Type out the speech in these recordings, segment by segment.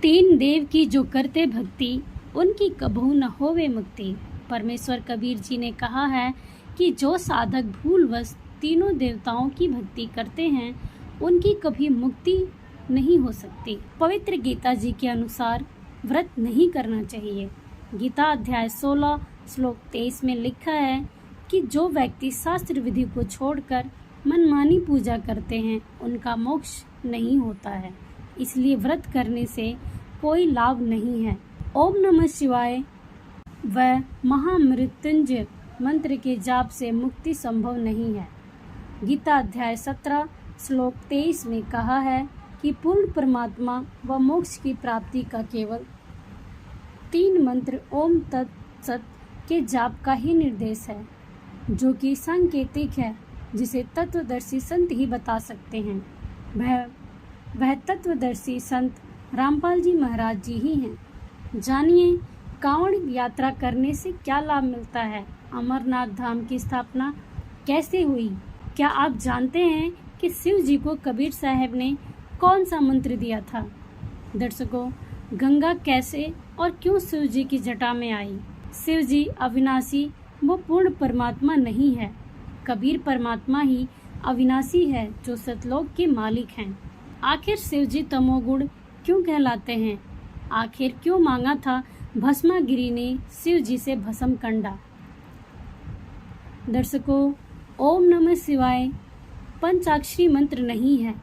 तीन देव की जो करते भक्ति, उनकी कभू न होवे मुक्ति। परमेश्वर कबीर जी ने कहा है कि जो साधक भूलवश तीनों देवताओं की भक्ति करते हैं, उनकी कभी मुक्ति नहीं हो सकती। पवित्र गीता जी के अनुसार व्रत नहीं करना चाहिए। गीता अध्याय 16 श्लोक 23 में लिखा है कि जो व्यक्ति शास्त्र विधि को छोड़कर मनमानी पूजा करते हैं, उनका मोक्ष नहीं होता है। इसलिए व्रत करने से कोई लाभ नहीं है। ओम नमः शिवाय व महामृत्युंजय मंत्र के जाप से मुक्ति संभव नहीं है। गीता अध्याय 17 श्लोक 23 में कहा है कि पूर्ण परमात्मा व मोक्ष की प्राप्ति का केवल 3 मंत्र ओम तत्सत के जाप का ही निर्देश है, जो कि सांकेतिक है, जिसे तत्वदर्शी संत ही बता सकते हैं। वह तत्वदर्शी संत रामपाल जी महाराज जी ही हैं। जानिए, कांवड़ यात्रा करने से क्या लाभ मिलता है? अमरनाथ धाम की स्थापना कैसे हुई? क्या आप जानते हैं कि शिव जी को कबीर साहब ने कौन सा मंत्र दिया था? दर्शकों, गंगा कैसे और क्यों शिव जी की जटा में आई? शिव जी अविनाशी वो पूर्ण परमात्मा नहीं है। कबीर परमात्मा ही अविनाशी है, जो सतलोक के मालिक हैं। आखिर शिव जी तमोगुण क्यों कहलाते हैं? आखिर क्यों मांगा था भस्मागिरी ने शिव जी से भस्म कंडा? दर्शकों, ओम नमः शिवाय पंचाक्षरी मंत्र नहीं है।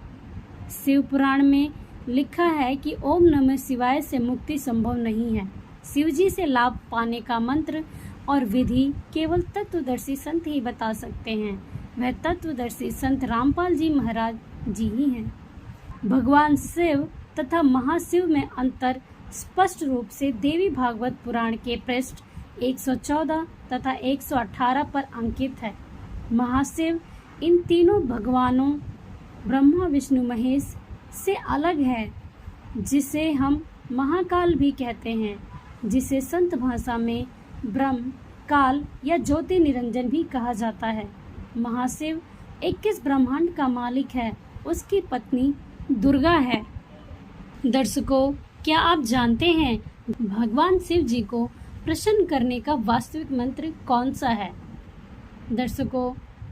शिव पुराण में लिखा है कि ओम नमः शिवाय से मुक्ति संभव नहीं है। शिव जी से लाभ पाने का मंत्र और विधि केवल तत्वदर्शी संत ही बता सकते हैं। वह तत्वदर्शी संत रामपाल जी महाराज जी ही हैं। भगवान शिव तथा महाशिव में अंतर स्पष्ट रूप से देवी भागवत पुराण के पृष्ठ 114 तथा 118 पर अंकित है। महाशिव इन तीनों भगवानों ब्रह्मा विष्णु महेश से अलग है, जिसे हम महाकाल भी कहते हैं, जिसे संत भाषा में ब्रह्म काल या ज्योति निरंजन भी कहा जाता है। महाशिव 21 ब्रह्मांड का मालिक है। उसकी पत्नी दुर्गा है। दर्शकों, क्या आप जानते हैं भगवान शिव जी को प्रसन्न करने का वास्तविक मंत्र कौन सा है? दर्शकों,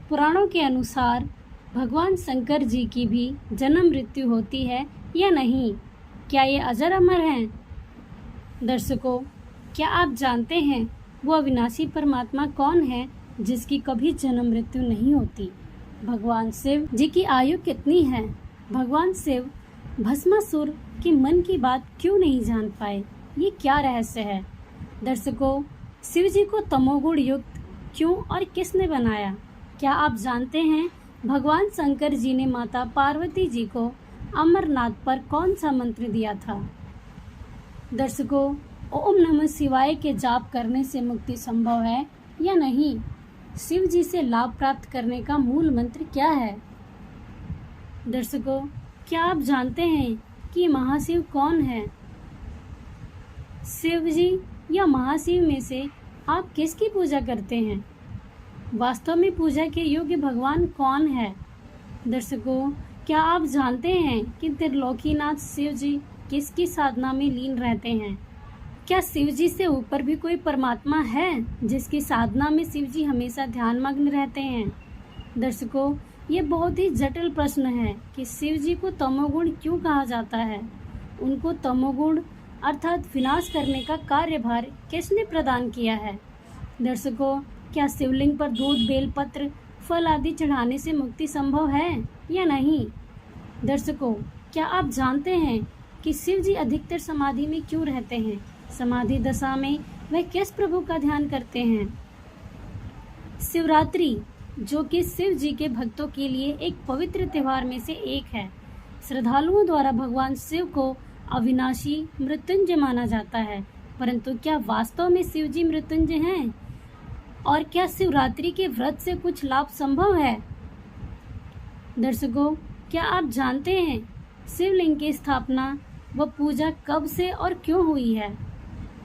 पुराणों के अनुसार भगवान शंकर जी की भी जन्म मृत्यु होती है या नहीं? क्या ये अजर अमर हैं? दर्शकों, क्या आप जानते हैं वो अविनाशी परमात्मा कौन है, जिसकी कभी जन्म मृत्यु नहीं होती? भगवान शिव जी की आयु कितनी है? भगवान शिव भस्मासुर के मन की बात क्यों नहीं जान पाए? ये क्या रहस्य है? दर्शकों, शिव जी को तमोगुण युक्त क्यों और किसने बनाया? क्या आप जानते हैं भगवान शंकर जी ने माता पार्वती जी को अमरनाथ पर कौन सा मंत्र दिया था? दर्शकों, ओम नमः शिवाय के जाप करने से मुक्ति संभव है या नहीं? शिव जी से लाभ प्राप्त करने का मूल मंत्र क्या है? दर्शकों, क्या आप जानते हैं कि महाशिव कौन है? शिव जी या महाशिव में से आप किसकी पूजा करते हैं? वास्तव में पूजा के योग्य भगवान कौन है? दर्शकों, क्या आप जानते हैं कि त्रिलोकीनाथ शिव जी किसकी साधना में लीन रहते हैं? क्या शिव जी से ऊपर भी कोई परमात्मा है, जिसकी साधना में शिव जी हमेशा ध्यानमग्न रहते हैं? दर्शकों, ये बहुत ही जटिल प्रश्न है कि शिव जी को तमोगुण क्यों कहा जाता है। उनको तमोगुण अर्थात विनाश करने का कार्यभार किसने प्रदान किया है? दर्शकों, क्या शिवलिंग पर दूध, बेलपत्र, फल आदि चढ़ाने से मुक्ति संभव है या नहीं? दर्शकों, क्या आप जानते हैं कि शिव जी अधिकतर समाधि में क्यों रहते हैं? समाधि दशा में वह किस प्रभु का ध्यान करते हैं? शिवरात्रि, जो कि शिव जी के भक्तों के लिए एक पवित्र त्योहार में से एक है, श्रद्धालुओं द्वारा भगवान शिव को अविनाशी मृत्युंजय माना जाता है। परंतु क्या वास्तव में शिव जी मृत्युंजय हैं? और क्या शिवरात्रि के व्रत से कुछ लाभ संभव है? दर्शकों, क्या आप जानते हैं शिवलिंग की स्थापना व पूजा कब से और क्यों हुई है?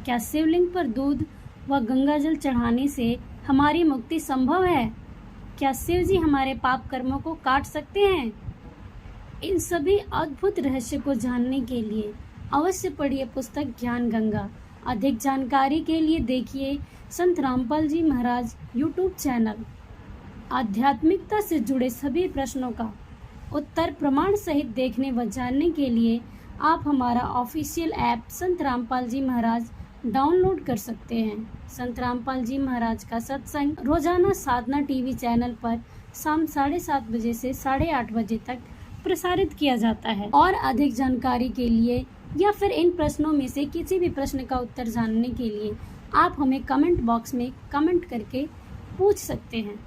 क्या शिवलिंग पर दूध व गंगाजल चढ़ाने से हमारी मुक्ति संभव है? क्या शिव जी हमारे पाप कर्मों को काट सकते हैं? इन सभी अद्भुत रहस्य को जानने के लिए अवश्य पढ़िए पुस्तक ज्ञान गंगा। अधिक जानकारी के लिए देखिए संत रामपाल जी महाराज यूट्यूब चैनल। आध्यात्मिकता से जुड़े सभी प्रश्नों का उत्तर प्रमाण सहित देखने व जानने के लिए आप हमारा ऑफिशियल ऐप संत रामपाल जी महाराज डाउनलोड कर सकते हैं। संत रामपाल जी महाराज का सत्संग रोजाना साधना टीवी चैनल पर शाम 7:30 बजे से 8:30 बजे तक प्रसारित किया जाता है। और अधिक जानकारी के लिए या फिर इन प्रश्नों में से किसी भी प्रश्न का उत्तर जानने के लिए आप हमें कमेंट बॉक्स में कमेंट करके पूछ सकते हैं।